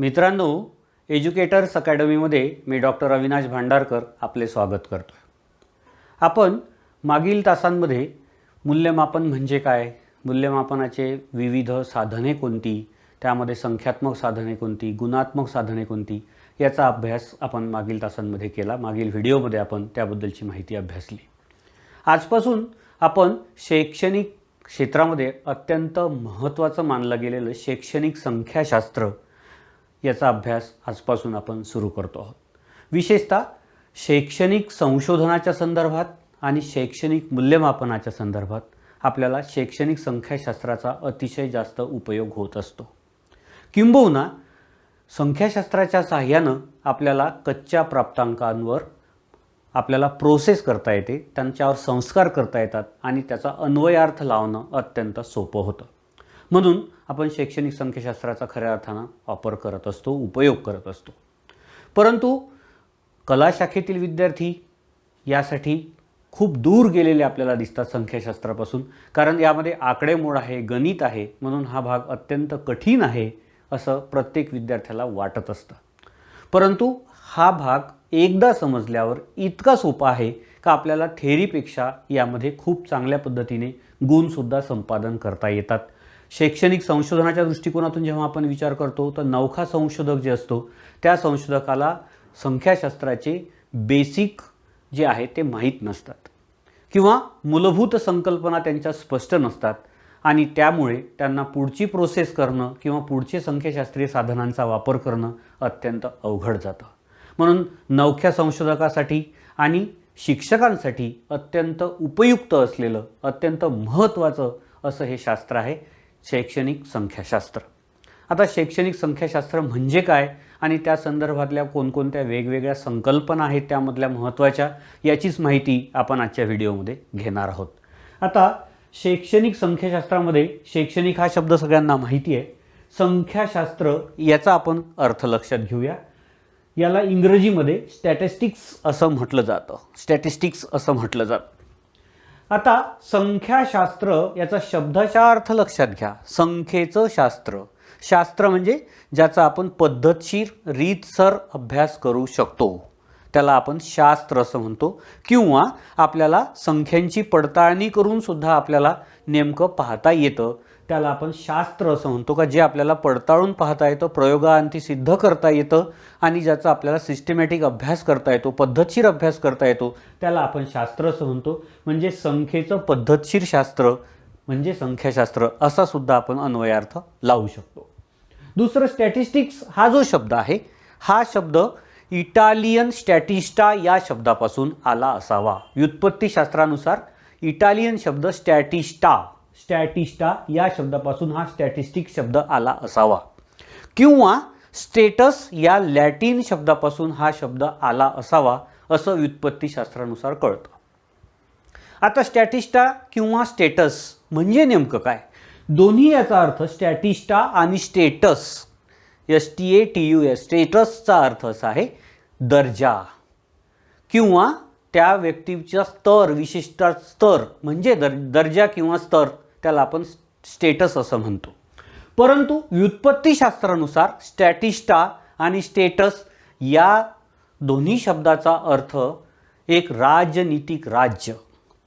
मित्रांनो, एज्युकेटर्स अकॅडमीमध्ये मी डॉक्टर अविनाश भांडारकर आपले स्वागत करतो. आपण मागील तासांमध्ये मूल्यमापन म्हणजे काय, मूल्यमापनाचे विविध साधने कोणती, त्यामध्ये संख्यात्मक साधने कोणती, गुणात्मक साधने कोणती याचा अभ्यास आपण मागील तासांमध्ये केला. मागील व्हिडिओमध्ये आपण त्याबद्दलची माहिती अभ्यासली. आजपासून आपण शैक्षणिक क्षेत्रामध्ये अत्यंत महत्त्वाचं मानलं गेलेलं शैक्षणिक संख्याशास्त्र याचा अभ्यास आजपासून आपण सुरू करतो आहोत. विशेषतः शैक्षणिक संशोधनाच्या संदर्भात आणि शैक्षणिक मूल्यमापनाच्या संदर्भात आपल्याला शैक्षणिक संख्याशास्त्राचा अतिशय जास्त उपयोग होत असतो. किंबहुना संख्याशास्त्राच्या सहाय्यानं आपल्याला कच्च्या प्राप्तांकांवर आपल्याला प्रोसेस करता येते, त्यांच्यावर संस्कार करता येतात आणि त्याचा अन्वयार्थ लावणं अत्यंत सोपं होतं. म्हणून आपण शैक्षणिक संख्याशास्त्राचा खऱ्या अर्थानं वापर करत असतो, उपयोग करत असतो. परंतु कला शाखेतील विद्यार्थी यासाठी खूप दूर गेलेले आपल्याला दिसतात संख्याशास्त्रापासून, कारण यामध्ये आकडेमोड आहे, गणित आहे, म्हणून हा भाग अत्यंत कठीण आहे असं प्रत्येक विद्यार्थ्याला वाटत असतं. परंतु हा भाग एकदा समजल्यावर इतका सोपा आहे का आपल्याला थेअरीपेक्षा यामध्ये खूप चांगल्या पद्धतीने गुणसुद्धा संपादन करता येतात. शैक्षणिक संशोधनाच्या दृष्टिकोनातून जेव्हा आपण विचार करतो तर नवखा संशोधक जे असतो त्या संशोधकाला संख्याशास्त्राचे बेसिक जे आहे ते माहीत नसतात किंवा मूलभूत संकल्पना त्यांच्या स्पष्ट नसतात आणि त्यामुळे त्यांना पुढची प्रोसेस करणं किंवा पुढचे संख्याशास्त्रीय साधनांचा वापर करणं अत्यंत अवघड जातं. म्हणून नवख्या संशोधकासाठी आणि शिक्षकांसाठी अत्यंत उपयुक्त असलेलं, अत्यंत महत्त्वाचं असं हे शास्त्र आहे शैक्षणिक संख्याशास्त्र. आता शैक्षणिक संख्याशास्त्र म्हणजे काय आणि त्या संदर्भातल्या कोणकोणत्या वेगवेगळ्या संकल्पना आहेत त्यामधल्या महत्त्वाच्या, याचीच माहिती आपण आजच्या व्हिडिओमध्ये घेणार आहोत. आता शैक्षणिक संख्याशास्त्रामध्ये शैक्षणिक हा शब्द सगळ्यांना माहिती आहे. संख्याशास्त्र याचा आपण अर्थ लक्षात घेऊया. याला इंग्रजीमध्ये स्टॅटिस्टिक्स असं म्हटलं जातं. आता संख्याशास्त्र याचा शब्दाचा अर्थ लक्षात घ्या. संख्येचं शास्त्र, शास्त्र म्हणजे ज्याचा आपण पद्धतशीर रीतसर अभ्यास करू शकतो त्याला आपण शास्त्र असं म्हणतो. किंवा आपल्याला संख्यांची पडताळणी करून सुद्धा आपल्याला नेमकं पाहता येतं त्याला आपण शास्त्र असं म्हणतो, का जे आपल्याला पडताळून पाहता येतं, प्रयोगांती सिद्ध करता येतं आणि ज्याचा आपल्याला सिस्टमॅटिक अभ्यास करता येतो, पद्धतशीर अभ्यास करता येतो त्याला आपण शास्त्र असं म्हणतो. म्हणजे संख्येचं पद्धतशीर शास्त्र म्हणजे संख्याशास्त्र असा सुद्धा आपण अन्वयार्थ लावू शकतो. दुसरं स्टॅटिस्टिक्स हा जो शब्द आहे हा शब्द इटालियन स्टॅटिस्टा या शब्दापासून आला असावा. व्युत्पत्तीशास्त्रानुसार इटालियन शब्द स्टॅटिस्टा या शब्दापासून हा स्टॅटिस्टिक शब्द आला असावा. किंवा स्टेटस या लॅटिन शब्दापासून हा शब्द आला असावा असं व्युत्पत्तीशास्त्रानुसार कळतं. आता स्टॅटिस्टा किंवा स्टेटस म्हणजे नेमकं काय? दोन्ही याचा अर्थ स्टॅटिस्टा आणि स्टेटस STATUS स्टेटसचा अर्थ असा आहे दर्जा किंवा त्या व्यक्तीचा स्तर, विशिष्ट स्तर म्हणजे दर्जा किंवा स्तर, त्याला आपण स्टेटस असं म्हणतो. परंतु व्युत्पत्तीशास्त्रानुसार स्टॅटिस्टा आणि स्टेटस या दोन्ही शब्दाचा अर्थ एक राजनीतिक राज्य,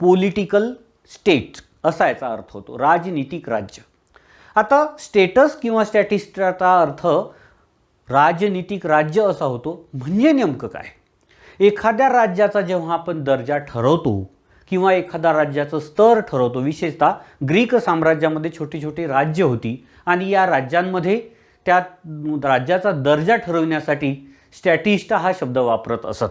पॉलिटिकल स्टेट असा याचा अर्थ होतो, राजनीतिक राज्य. आता स्टेटस किंवा स्टॅटिस्टाचा अर्थ राजनीतिक राज्य असा होतो. म्हणजे नेमकं काय? एखाद्या राज्याचा जेव्हा आपण दर्जा ठरवतो किंवा एखाद्या राज्याचं स्तर ठरवतो, विशेषतः ग्रीक साम्राज्यामध्ये छोटी छोटी राज्य होती आणि या राज्यांमध्ये त्या राज्याचा दर्जा ठरवण्यासाठी स्टॅटिस्टा हा शब्द वापरत असत.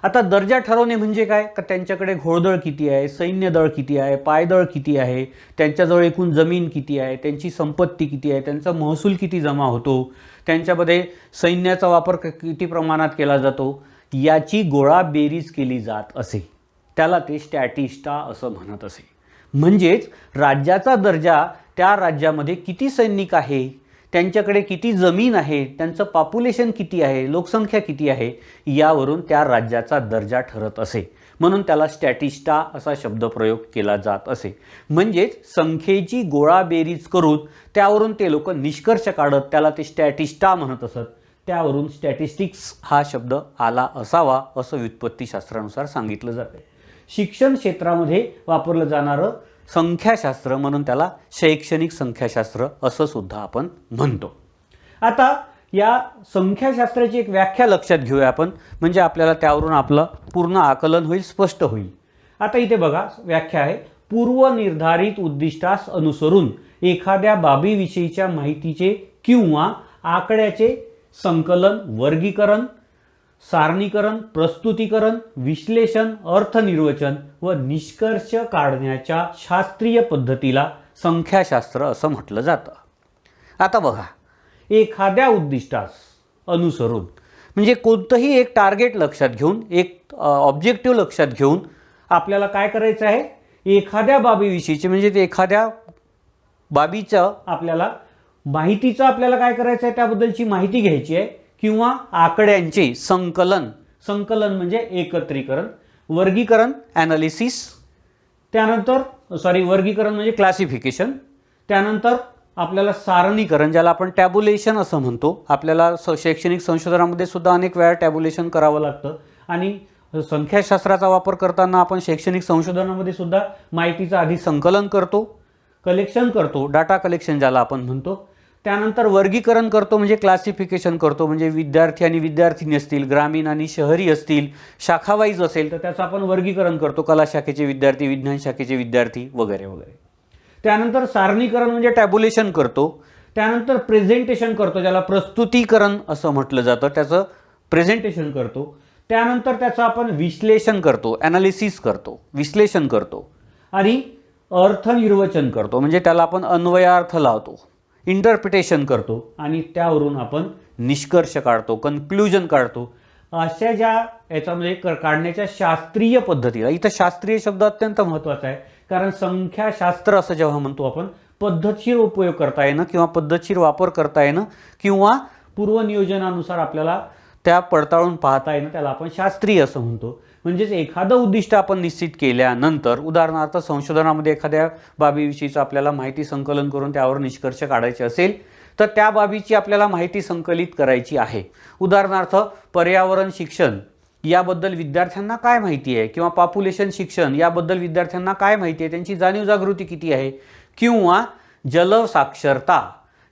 आता दर्जा ठरवणे म्हणजे काय? का त्यांच्याकडे घोडदळ किती आहे, सैन्यदळ किती आहे, पायदळ किती आहे, त्यांच्याजवळ एकूण जमीन किती आहे, त्यांची संपत्ती किती आहे, त्यांचा महसूल किती जमा होतो, त्यांच्यामध्ये सैन्याचा वापर किती प्रमाणात केला जातो, याची गोळाबेरीज केली जात असे. त्याला ते स्टॅटिस्टा असं म्हणत असे. म्हणजेच राज्याचा दर्जा त्या राज्यामध्ये किती सैनिक आहे, त्यांच्याकडे किती जमीन आहे, त्यांचं पॉप्युलेशन किती आहे, लोकसंख्या किती आहे, यावरून त्या राज्याचा दर्जा ठरत असे. म्हणून त्याला स्टॅटिस्टा असा शब्दप्रयोग केला जात असे. म्हणजेच संख्येची गोळाबेरीज करून त्यावरून ते लोक निष्कर्ष काढत त्याला ते स्टॅटिस्टा म्हणत असत. त्यावरून स्टॅटिस्टिक्स हा शब्द आला असावा असं व्युत्पत्तीशास्त्रानुसार सांगितलं जाते. शिक्षण क्षेत्रामध्ये वापरलं जाणारं संख्याशास्त्र म्हणून त्याला शैक्षणिक संख्याशास्त्र असं सुद्धा आपण म्हणतो. आता या संख्याशास्त्राची एक व्याख्या लक्षात घेऊया आपण, म्हणजे आपल्याला त्यावरून आपलं पूर्ण आकलन होईल, स्पष्ट होईल. आता इथे बघा व्याख्या आहे, पूर्वनिर्धारित उद्दिष्टास अनुसरून एखाद्या बाबीविषयीच्या माहितीचे किंवा आकड्याचे संकलन, वर्गीकरण, सारणीकरण, प्रस्तुतीकरण, विश्लेषण, अर्थनिर्वचन व निष्कर्ष काढण्याच्या शास्त्रीय पद्धतीला संख्याशास्त्र असं म्हटलं जातं. आता बघा, एखाद्या उद्दिष्टास अनुसरून म्हणजे कोणतंही एक टार्गेट लक्षात घेऊन, एक ऑब्जेक्टिव्ह लक्षात घेऊन आपल्याला काय करायचं आहे, एखाद्या बाबीविषयीचे म्हणजे ते एखाद्या बाबीचं आपल्याला माहितीचं आपल्याला काय करायचं आहे, त्याबद्दलची माहिती घ्यायची आहे किंवा आकड्यांचे संकलन, संकलन म्हणजे एकत्रीकरण, वर्गीकरण ॲनालिसिस, त्यानंतर वर्गीकरण म्हणजे क्लासिफिकेशन, त्यानंतर आपल्याला सारणीकरण ज्याला आपण टॅब्युलेशन असं म्हणतो. आपल्याला शैक्षणिक संशोधनामध्ये सुद्धा अनेक वेळा टॅब्युलेशन करावं लागतं आणि संख्याशास्त्राचा वापर करताना आपण शैक्षणिक संशोधनामध्ये सुद्धा माहितीचं आधी संकलन करतो, कलेक्शन करतो, डाटा कलेक्शन ज्याला आपण म्हणतो. त्यानंतर वर्गीकरण करतो म्हणजे क्लासिफिकेशन करतो, म्हणजे विद्यार्थी आणि विद्यार्थिनी असतील, ग्रामीण आणि शहरी असतील, शाखावाईज असेल तर त्याचं आपण वर्गीकरण करतो, कला शाखेचे विद्यार्थी, विज्ञान शाखेचे विद्यार्थी वगैरे वगैरे. त्यानंतर सारणीकरण म्हणजे टॅब्युलेशन करतो. त्यानंतर प्रेझेंटेशन करतो, ज्याला प्रस्तुतीकरण असं म्हटलं जातं, त्याचं प्रेझेंटेशन करतो. त्यानंतर त्याचं आपण विश्लेषण करतो, ॲनालिसिस करतो, विश्लेषण करतो आणि अर्थनिर्वचन करतो, म्हणजे त्याला आपण अन्वयार्थ लावतो, इंटरप्रिटेशन करतो आणि त्यावरून आपण निष्कर्ष काढतो, कन्क्लुजन काढतो. अशा ज्या याच्यामध्ये काढण्याच्या शास्त्रीय पद्धतीला, इथं शास्त्रीय शब्द अत्यंत महत्त्वाचा आहे, कारण संख्याशास्त्र असं जेव्हा म्हणतो आपण, पद्धतशीर उपयोग करता येणं किंवा पद्धतशीर वापर करता येणं किंवा पूर्वनियोजनानुसार आपल्याला त्या पडताळून पाहता येणं, त्याला आपण शास्त्रीय असं म्हणतो. म्हणजेच एखादं उद्दिष्ट आपण निश्चित केल्यानंतर, उदाहरणार्थ संशोधनामध्ये एखाद्या बाबीविषयीचं आपल्याला माहिती संकलन करून त्यावर निष्कर्ष काढायचे असेल तर त्या बाबीची आपल्याला माहिती संकलित करायची आहे. उदाहरणार्थ पर्यावरण शिक्षण याबद्दल विद्यार्थ्यांना काय माहिती आहे, किंवा पॉप्युलेशन शिक्षण याबद्दल विद्यार्थ्यांना काय माहिती आहे, त्यांची जाणीव जागृती किती आहे, किंवा जलसाक्षरता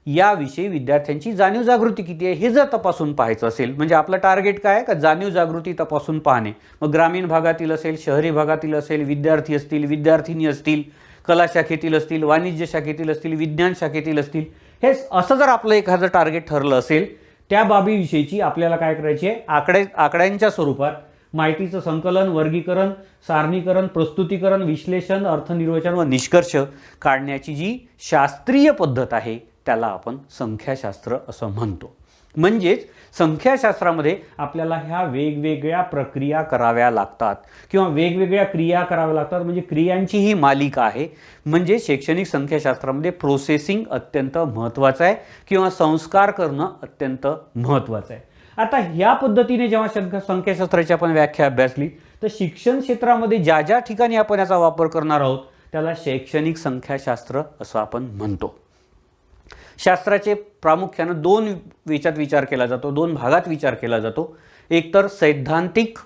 याविषयी विद्यार्थ्यांची जाणीव जागृती किती आहे, हे जर तपासून पाहायचं असेल, म्हणजे आपलं टार्गेट काय आहे का जाणीव जागृती तपासून पाहणे. मग ग्रामीण भागातील असेल, शहरी भागातील असेल, विद्यार्थी असतील, विद्यार्थिनी असतील, कला शाखेतील असतील, वाणिज्य शाखेतील असतील, विज्ञान शाखेतील असतील, हे असं जर आपलं एखादं टार्गेट ठरलं असेल, त्या बाबीविषयीची आपल्याला काय करायची आहे, आकड्यांच्या स्वरूपात माहितीचं संकलन, वर्गीकरण, सारणीकरण, प्रस्तुतीकरण, विश्लेषण, अर्थनिर्वचन व निष्कर्ष काढण्याची जी शास्त्रीय पद्धत आहे त्याला आपण संख्याशास्त्र असं म्हणतो. म्हणजेच संख्याशास्त्रामध्ये आपल्याला ह्या वेगवेगळ्या प्रक्रिया कराव्या लागतात किंवा वेगवेगळ्या क्रिया कराव्या लागतात, म्हणजे क्रियांची ही मालिका आहे. म्हणजे शैक्षणिक संख्याशास्त्रामध्ये प्रोसेसिंग अत्यंत महत्त्वाचं आहे किंवा संस्कार करणं अत्यंत महत्त्वाचं आहे. आता ह्या पद्धतीने जेव्हा संख्याशास्त्राची आपण व्याख्या अभ्यासली तर शिक्षण क्षेत्रामध्ये ज्या ज्या ठिकाणी आपण याचा वापर करणार आहोत त्याला शैक्षणिक संख्याशास्त्र असं आपण म्हणतो. शास्त्राचे प्रामुख्यानं दोन याच्यात विचार केला जातो, दोन भागात विचार केला जातो. एक तर सैद्धांतिक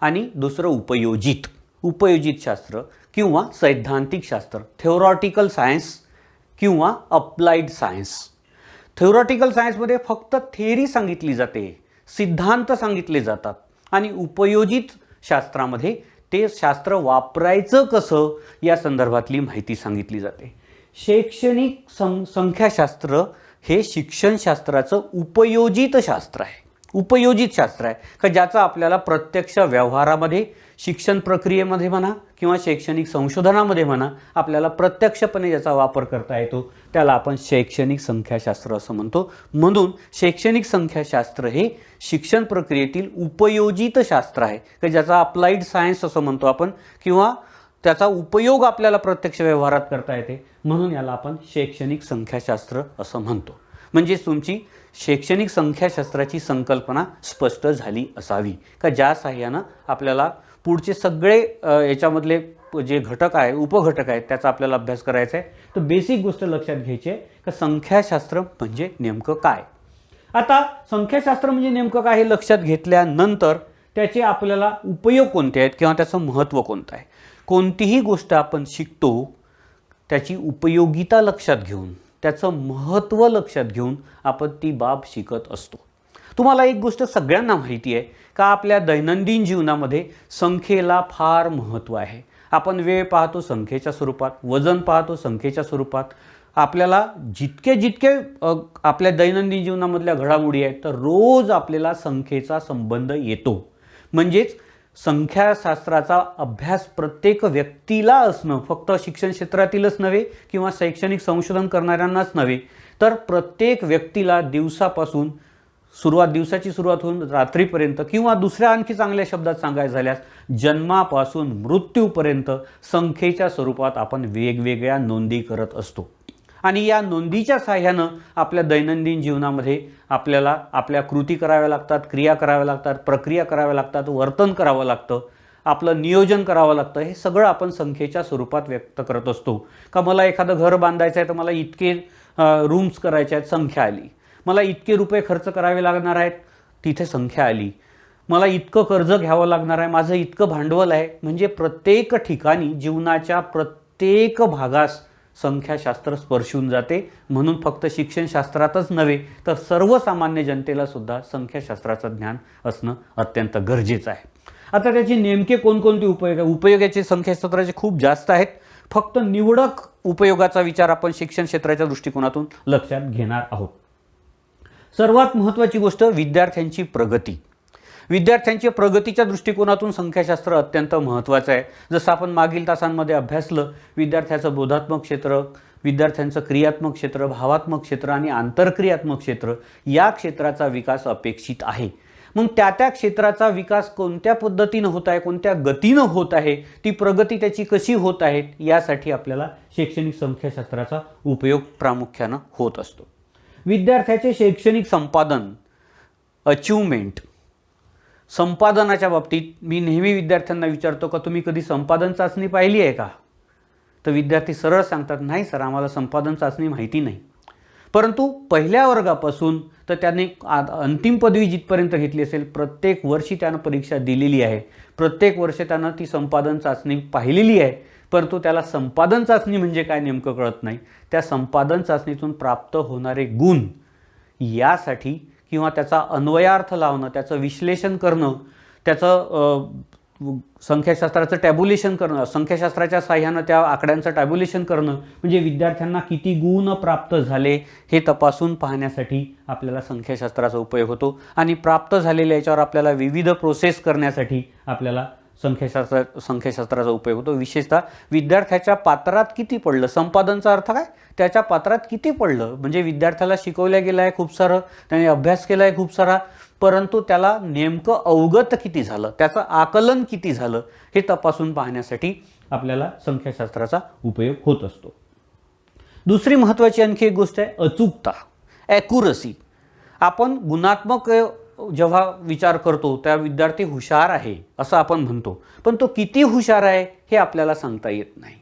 आणि दुसरं उपयोजित. उपयोजित शास्त्र किंवा सैद्धांतिक शास्त्र, थेओरॉटिकल सायन्स किंवा अप्लाइड सायन्स. थेओरॉटिकल सायन्समध्ये फक्त थेअरी सांगितली जाते, सिद्धांत सांगितले जातात, आणि उपयोजित शास्त्रामध्ये ते शास्त्र वापरायचं कसं या संदर्भातली माहिती सांगितली जाते. शैक्षणिक संख्याशास्त्र हे शिक्षणशास्त्राचं उपयोजित शास्त्र आहे. उपयोजित शास्त्र आहे का ज्याचा आपल्याला प्रत्यक्ष व्यवहारामध्ये, शिक्षण प्रक्रियेमध्ये म्हणा किंवा शैक्षणिक संशोधनामध्ये म्हणा, आपल्याला प्रत्यक्षपणे ज्याचा वापर करता येतो त्याला आपण शैक्षणिक संख्याशास्त्र असं म्हणतो. म्हणून शैक्षणिक संख्याशास्त्र हे शिक्षण प्रक्रियेतील उपयोजित शास्त्र आहे का ज्याचा अप्लाइड सायन्स असं म्हणतो आपण, किंवा त्याचा उपयोग आपल्याला प्रत्यक्ष व्यवहारात करता येते, म्हणून याला आपण शैक्षणिक संख्याशास्त्र असं म्हणतो. म्हणजे तुमची शैक्षणिक संख्याशास्त्राची संकल्पना स्पष्ट झाली असावी का ज्या साहाय्यानं आपल्याला पुढचे सगळे याच्यामधले जे घटक आहे, उपघटक आहेत, त्याचा आपल्याला अभ्यास करायचा आहे. तर बेसिक गोष्ट लक्षात घ्यायची आहे की संख्याशास्त्र म्हणजे नेमकं काय. आता संख्याशास्त्र म्हणजे नेमकं काय हे लक्षात घेतल्यानंतर त्याचे आपल्याला उपयोग कोणते आहेत किंवा त्याचं महत्त्व कोणतं आहे. कोणतीही गोष्ट आपण शिकतो त्याची उपयोगिता लक्षात घेऊन, त्याचं महत्त्व लक्षात घेऊन आपण ती बाब शिकत असतो. तुम्हाला एक गोष्ट सगळ्यांना माहिती आहे का, आपल्या दैनंदिन जीवनामध्ये संख्येला फार महत्त्व आहे. आपण वेळ पाहतो संख्येच्या स्वरूपात, वजन पाहतो संख्येच्या स्वरूपात. आपल्याला जितके आपल्या दैनंदिन जीवनामधल्या घडामोडी आहेत तर रोज आपल्याला संख्येचा संबंध येतो. म्हणजेच संख्याशास्त्राचा अभ्यास प्रत्येक व्यक्तीला असणं, फक्त शिक्षण क्षेत्रातीलच नव्हे किंवा शैक्षणिक संशोधन करणाऱ्यांनाच नव्हे, तर प्रत्येक व्यक्तीला दिवसापासून दिवसाची सुरुवात होऊन रात्रीपर्यंत, किंवा दुसऱ्या आणखी चांगल्या शब्दात सांगायचं झाल्यास जन्मापासून मृत्यूपर्यंत संख्येच्या स्वरूपात आपण वेगवेगळ्या नोंदी करत असतो. आणि या नोंदीच्या साहाय्यानं आपल्या दैनंदिन जीवनामध्ये आपल्याला आपल्या कृती कराव्या लागतात, क्रिया कराव्या लागतात, प्रक्रिया कराव्या लागतात, वर्तन करावं लागतं, आपलं नियोजन करावं लागतं. हे सगळं आपण संख्येच्या स्वरूपात व्यक्त करत असतो. का मला एखादं घर बांधायचं आहे तर मला इतके रूम्स करायचे आहेत, संख्या आली. मला इतके रुपये खर्च करावे लागणार आहेत, तिथे संख्या आली. मला इतकं कर्ज घ्यावं लागणार आहे, माझं इतकं भांडवल आहे. म्हणजे प्रत्येक ठिकाणी जीवनाच्या प्रत्येक भागास संख्याशास्त्र स्पर्शून जाते. म्हणून फक्त शिक्षणशास्त्रातच नव्हे तर सर्वसामान्य जनतेला सुद्धा संख्याशास्त्राचं ज्ञान असणं अत्यंत गरजेचं आहे. आता त्याचे नेमके कोणकोणते उपयोग आहे? उपयोगाचे संख्याशास्त्राचे खूप जास्त आहेत. फक्त निवडक उपयोगाचा विचार आपण शिक्षण क्षेत्राच्या दृष्टिकोनातून लक्षात घेणार आहोत. सर्वात महत्त्वाची गोष्ट विद्यार्थ्यांची प्रगती. विद्यार्थ्यांच्या प्रगतीच्या दृष्टिकोनातून संख्याशास्त्र अत्यंत महत्त्वाचं आहे. जसं आपण मागील तासांमध्ये अभ्यासलं, विद्यार्थ्याचं बोधात्मक क्षेत्र, विद्यार्थ्यांचं क्रियात्मक क्षेत्र, भावात्मक क्षेत्र आणि आंतरक्रियात्मक क्षेत्र या क्षेत्राचा विकास अपेक्षित आहे. मग त्या क्षेत्राचा विकास कोणत्या पद्धतीनं होत आहे, कोणत्या गतीनं होत आहे, ती प्रगती त्याची कशी होत आहे, यासाठी आपल्याला शैक्षणिक संख्याशास्त्राचा उपयोग प्रामुख्यानं होत असतो. विद्यार्थ्याचे शैक्षणिक संपादन, अचिव्हमेंट, संपादनाच्या बाबतीत मी नेहमी विद्यार्थ्यांना विचारतो का तुम्ही कधी संपादन चाचणी पाहिली आहे का? तर विद्यार्थी सरळ सांगतात, नाही सर, आम्हाला संपादन चाचणी माहिती नाही. परंतु पहिल्या वर्गापासून तर त्याने अंतिम पदवी जिथपर्यंत घेतली असेल, प्रत्येक वर्षी त्यानं परीक्षा दिलेली आहे, प्रत्येक वर्षी त्यानं ती संपादन चाचणी पाहिलेली आहे. परंतु त्याला संपादन चाचणी म्हणजे काय नेमकं कळत नाही. त्या संपादन चाचणीतून प्राप्त होणारे गुण यासाठी किंवा त्याचा अन्वयार्थ लावणं, त्याचं विश्लेषण करणं, त्याचं संख्याशास्त्राचं टॅब्युलेशन करणं, संख्याशास्त्राच्या साहाय्यानं त्या आकड्यांचं टॅब्युलेशन करणं, म्हणजे विद्यार्थ्यांना किती गुण प्राप्त झाले हे तपासून पाहण्यासाठी आपल्याला संख्याशास्त्राचा उपयोग होतो. आणि प्राप्त झालेल्या याच्यावर आपल्याला विविध प्रोसेस करण्यासाठी आपल्याला संख्याशास्त्राचा उपयोग होतो. विशेषतः विद्यार्थ्याच्या पात्रात किती पडलं, संपादनचा अर्थ काय, त्याच्या पात्रात किती पडलं, म्हणजे विद्यार्थ्याला शिकवलं गेलं आहे खूप सारं, त्याने अभ्यास केला आहे खूप सारा, परंतु त्याला नेमकं अवगत किती झालं, त्याचं आकलन किती झालं हे तपासून पाहण्यासाठी आपल्याला संख्याशास्त्राचा उपयोग होत असतो. दुसरी महत्त्वाची आणखी एक गोष्ट आहे अचूकता, ॲक्युरसी. आपण गुणात्मक जेव्हा विचार करतो त्या विद्यार्थी हुशार आहे असं आपण म्हणतो, पण तो किती हुशार आहे हे आपल्याला सांगता येत नाही.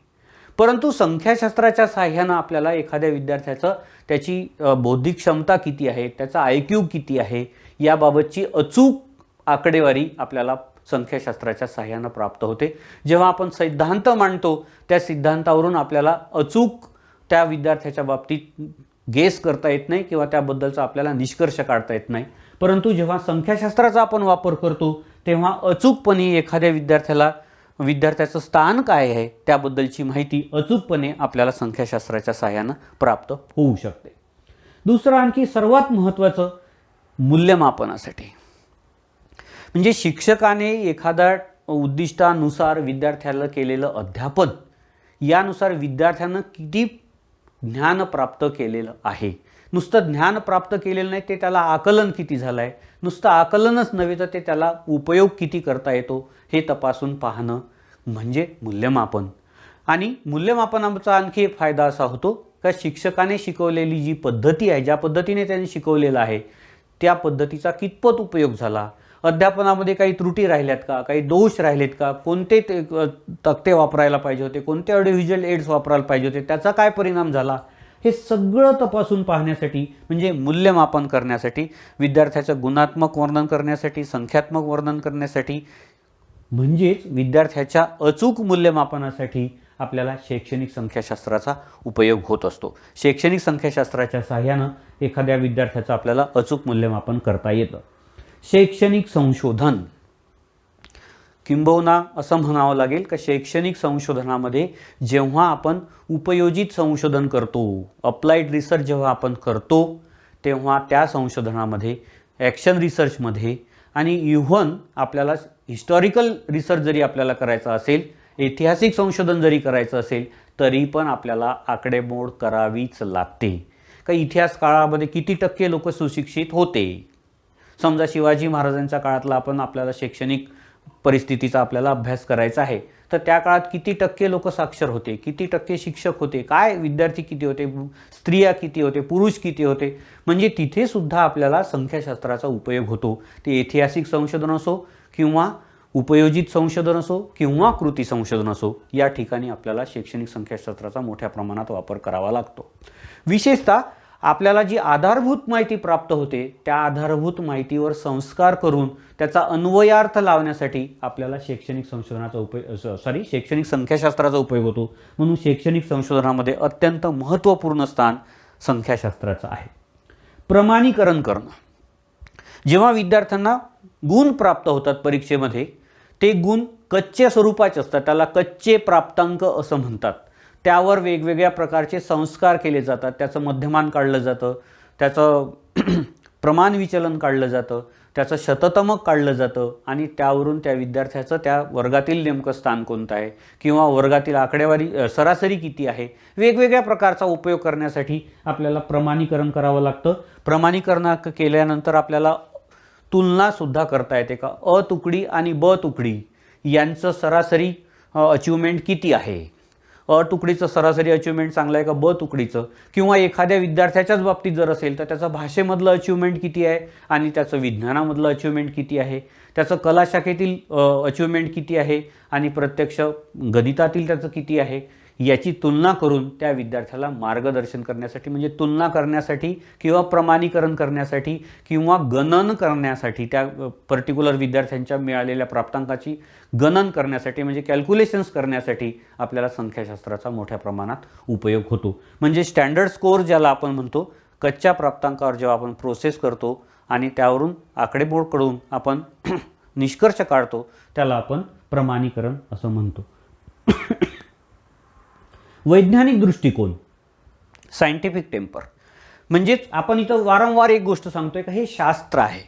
परंतु संख्याशास्त्राच्या साहाय्यानं आपल्याला एखाद्या विद्यार्थ्याचं त्याची बौद्धिक क्षमता किती आहे, त्याचा IQ किती आहे याबाबतची अचूक आकडेवारी आपल्याला संख्याशास्त्राच्या साहाय्यानं प्राप्त होते. जेव्हा आपण सिद्धांत मांडतो त्या सिद्धांतावरून आपल्याला अचूक त्या विद्यार्थ्याच्या बाबतीत गेस करता येत नाही किंवा त्याबद्दलचा आपल्याला निष्कर्ष काढता येत नाही. परंतु जेव्हा संख्याशास्त्राचा आपण वापर करतो तेव्हा अचूकपणे एखाद्या विद्यार्थ्याचं स्थान काय आहे त्याबद्दलची माहिती अचूकपणे आपल्याला संख्याशास्त्राच्या साहाय्यानं प्राप्त होऊ शकते. दुसरं आणखी सर्वात महत्त्वाचं मूल्यमापनासाठी, म्हणजे शिक्षकाने एखाद्या उद्दिष्टानुसार विद्यार्थ्याला केलेलं अध्यापन यानुसार विद्यार्थ्यानं किती ज्ञान प्राप्त केलेलं आहे. नुसतं ज्ञान प्राप्त केलेलं नाही, ते त्याला आकलन किती झालं आहे, नुसतं आकलनच नव्हे तर ते त्याला उपयोग किती करता येतो हे तपासून पाहणं म्हणजे मूल्यमापन. आणि मूल्यमापनाचा आणखी एक फायदा असा होतो का शिक्षकाने शिकवलेली जी पद्धती आहे, ज्या पद्धतीने त्यांनी शिकवलेलं आहे त्या पद्धतीचा कितपत उपयोग झाला, अध्यापनामध्ये काही त्रुटी राहिल्यात का, काही दोष राहिलेत का, कोणते तक्ते वापरायला पाहिजे होते, कोणते ऑडिओव्हिज्युअल एड्स वापरायला पाहिजे होते, त्याचा काय परिणाम झाला, हे सगळं तपासून पाहण्यासाठी म्हणजे मूल्यमापन करण्यासाठी, विद्यार्थ्याचं गुणात्मक वर्णन करण्यासाठी, संख्यात्मक वर्णन करण्यासाठी, म्हणजेच विद्यार्थ्याच्या अचूक मूल्यमापनासाठी आपल्याला शैक्षणिक संख्याशास्त्राचा उपयोग होत असतो. शैक्षणिक संख्याशास्त्राच्या सहाय्यानं एखाद्या विद्यार्थ्याचं आपल्याला अचूक मूल्यमापन करता येतं. शैक्षणिक संशोधन, किंबहुना असं म्हणावं लागेल की शैक्षणिक संशोधनामध्ये जेव्हा आपण उपयोजित संशोधन करतो, अप्लाइड रिसर्च जेव्हा आपण करतो, तेव्हा त्या संशोधनामध्ये, ॲक्शन रिसर्चमध्ये आणि इव्हन आपल्याला हिस्टॉरिकल रिसर्च जरी आपल्याला करायचा असेल, ऐतिहासिक संशोधन जरी करायचं असेल, तरी पण आपल्याला आकडेमोड करावीच लागते. का इतिहास काळामध्ये किती टक्के लोक सुशिक्षित होते. समजा शिवाजी महाराजांच्या काळातला आपल्याला शैक्षणिक परिस्थितीचा आपल्याला अभ्यास करायचा आहे, तर त्या काळात किती टक्के लोक साक्षर होते, किती टक्के शिक्षक होते, काय विद्यार्थी किती होते, स्त्रिया किती होते, पुरुष किती होते, म्हणजे तिथे सुद्धा आपल्याला संख्याशास्त्राचा उपयोग होतो. ते ऐतिहासिक संशोधन असो किंवा उपयोजित संशोधन असो किंवा कृती संशोधन असो, या ठिकाणी आपल्याला शैक्षणिक संख्याशास्त्राचा मोठ्या प्रमाणात वापर करावा लागतो. विशेषतः आपल्याला जी आधारभूत माहिती प्राप्त होते, त्या आधारभूत माहितीवर संस्कार करून त्याचा अन्वयार्थ लावण्यासाठी आपल्याला शैक्षणिक संख्याशास्त्राचा उपयोग होतो. म्हणून शैक्षणिक संशोधनामध्ये अत्यंत महत्त्वपूर्ण स्थान संख्याशास्त्राचं आहे. प्रमाणीकरण करणं, जेव्हा विद्यार्थ्यांना गुण प्राप्त होतात परीक्षेमध्ये, ते गुण कच्च्या स्वरूपाचे असतात, त्याला कच्चे प्राप्तांक असं म्हणतात. त्यावर वेगवेगळ्या प्रकारचे संस्कार केले जातात, त्याचं मध्यमान काढलं जातं, त्याचं प्रमाण विचलन काढलं जातं, त्याचं शततमक काढलं जातं आणि त्यावरून त्या विद्यार्थ्याचं त्या वर्गातील नेमकं स्थान कोणतं आहे किंवा वर्गातील आकडेवारी सरासरी किती आहे, वेगवेगळ्या प्रकारचा उपयोग करण्यासाठी आपल्याला प्रमाणीकरण करावं लागतं. प्रमाणीकरण केल्यानंतर आपल्याला तुलनासुद्धा करता येते का अ तुकडी आणि ब तुकडी यांचं सरासरी अचिव्हमेंट किती आहे, अ तुकडीचं सरासरी अचिव्हमेंट चांगलं आहे का ब तुकडीचं, किंवा एखाद्या विद्यार्थ्याच्याच बाबतीत जर असेल तर त्याचं भाषेमधलं अचिव्हमेंट किती आहे आणि त्याचं विज्ञानामधलं अचिव्हमेंट किती आहे, त्याचं कला शाखेतील अचिव्हमेंट किती आहे आणि प्रत्यक्ष गणितातील त्याचं किती आहे, याची तुलना करून त्या विद्यार्थ्याला मार्गदर्शन करण्यासाठी, म्हणजे तुलना करण्यासाठी किंवा प्रमाणीकरण करण्यासाठी किंवा गणन करण्यासाठी, त्या पर्टिक्युलर विद्यार्थ्यांच्या मिळालेल्या प्राप्तांकाची गणन करण्यासाठी म्हणजे कॅल्क्युलेशन्स करण्यासाठी आपल्याला संख्याशास्त्राचा मोठ्या प्रमाणात उपयोग होतो. म्हणजे स्टँडर्ड स्कोअर ज्याला आपण म्हणतो, कच्च्या प्राप्तांकावर जेव्हा आपण प्रोसेस करतो आणि त्यावरून आकडेमोड कडून आपण निष्कर्ष काढतो, त्याला आपण प्रमाणीकरण असं म्हणतो. वैज्ञानिक दृष्टिकोन, सायंटिफिक टेम्पर, म्हणजेच आपण इथं वारंवार एक गोष्ट सांगतोय का हे शास्त्र आहे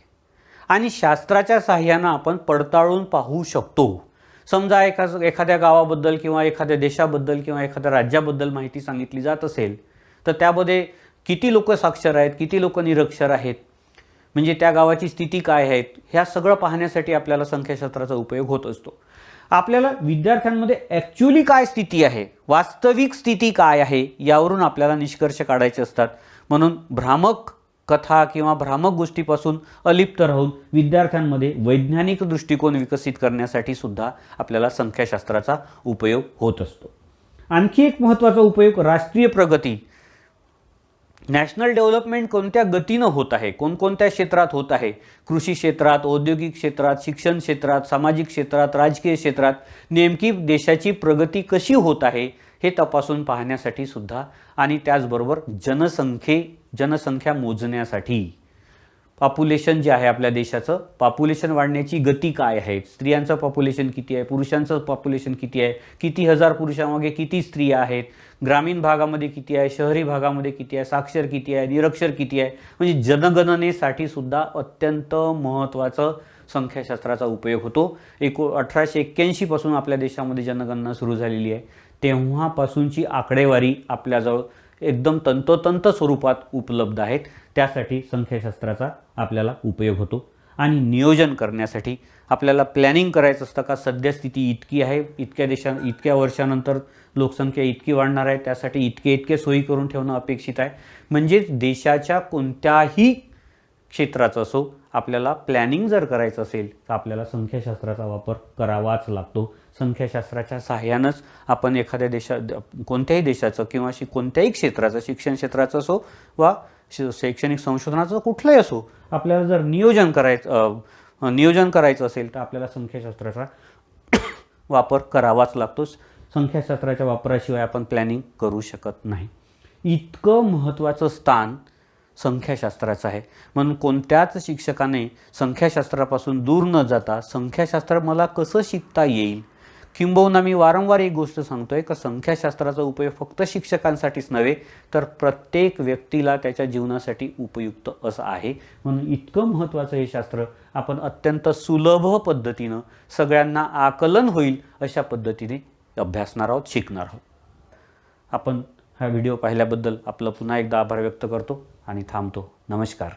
आणि शास्त्राच्या सहाय्यानं आपण पडताळून पाहू शकतो. समजा एखाद्या गावाबद्दल किंवा एखाद्या देशाबद्दल किंवा एखाद्या राज्याबद्दल माहिती सांगितली जात असेल, तर त्यामध्ये किती लोक साक्षर आहेत, किती लोक निरक्षर आहेत, म्हणजे त्या गावाची स्थिती काय आहे, ह्या सगळं पाहण्यासाठी आपल्याला संख्याशास्त्राचा उपयोग होत असतो. आपल्याला विद्यार्थ्यांमध्ये ॲक्च्युली काय स्थिती आहे, वास्तविक स्थिती काय आहे, यावरून आपल्याला निष्कर्ष काढायचे असतात. म्हणून भ्रामक कथा किंवा भ्रामक गोष्टीपासून अलिप्त राहून विद्यार्थ्यांमध्ये वैज्ञानिक दृष्टिकोन विकसित करण्यासाठी सुद्धा आपल्याला संख्याशास्त्राचा उपयोग होत असतो. आणखी एक महत्त्वाचा उपयोग राष्ट्रीय प्रगती, नॅशनल डेव्हलपमेंट कोणत्या गतीनं होत आहे, कोणकोणत्या क्षेत्रात होत आहे, कृषी क्षेत्रात, औद्योगिक क्षेत्रात, शिक्षण क्षेत्रात, सामाजिक क्षेत्रात, राजकीय क्षेत्रात नेमकी देशाची प्रगती कशी होत आहे हे तपासून पाहण्यासाठी सुद्धा आणि त्याचबरोबर जनसंख्या मोजण्यासाठी, पॉप्युलेशन जे आहे आपल्या देशाचं, पॉप्युलेशन वाढण्याची गती काय आहे, स्त्रियांचं पॉप्युलेशन किती आहे, पुरुषांचं पॉप्युलेशन किती आहे, किती हजार पुरुषांमागे किती स्त्रिया आहेत, ग्रामीण भागामध्ये किती आहे, शहरी भागामध्ये किती आहे, साक्षर किती आहे, निरक्षर किती आहे, म्हणजे जनगणनेसाठी सुद्धा अत्यंत महत्त्वाचं संख्याशास्त्राचा उपयोग होतो. 1881 पासून आपल्या देशामध्ये जनगणना सुरू झालेली आहे. तेव्हापासूनची आकडेवारी आपल्याजवळ एकदम तंतोतंत स्वरूपात उपलब्ध आहेत. त्यासाठी संख्याशास्त्राचा आपल्याला उपयोग होतो. आणि नियोजन करण्यासाठी आपल्याला प्लॅनिंग करायचं असतं का सद्यस्थिती इतकी आहे, इतक्या वर्षानंतर लोकसंख्या इतकी वाढणार आहे, त्यासाठी इतके सोयी करून ठेवणं अपेक्षित आहे. म्हणजेच देशाच्या कोणत्याही क्षेत्राचं असो आपल्याला प्लॅनिंग जर करायचं असेल तर आपल्याला संख्याशास्त्राचा वापर करावाच लागतो. संख्याशास्त्राच्या सहाय्यानंच आपण एखाद्या कोणत्याही देशाचं किंवा कोणत्याही क्षेत्राचं, शिक्षण क्षेत्राचं असो वा शैक्षणिक संशोधनाचं कुठलंही असो, आपल्याला जर नियोजन करायचं असेल तर आपल्याला संख्याशास्त्राचा वापर करावाच लागतो. संख्याशास्त्राच्या वापराशिवाय आपण प्लॅनिंग करू शकत नाही. इतकं महत्त्वाचं स्थान संख्याशास्त्राचं आहे. म्हणून कोणत्याच शिक्षकाने संख्याशास्त्रापासून दूर न जाता संख्याशास्त्र मला कसं शिकता येईल, किंबहुना मी वारंवार एक गोष्ट सांगतोय का संख्याशास्त्राचा उपयोग फक्त शिक्षकांसाठीच नव्हे तर प्रत्येक व्यक्तीला त्याच्या जीवनासाठी उपयुक्त असं आहे. म्हणून इतकं महत्त्वाचं हे शास्त्र आपण अत्यंत सुलभ पद्धतीनं सगळ्यांना आकलन होईल अशा पद्धतीने अभ्यासणार आहोत, शिकणार आहोत. आपण हा व्हिडिओ पाहिल्याबद्दल आपलं पुन्हा एकदा आभार व्यक्त करतो आणि थांबतो. नमस्कार.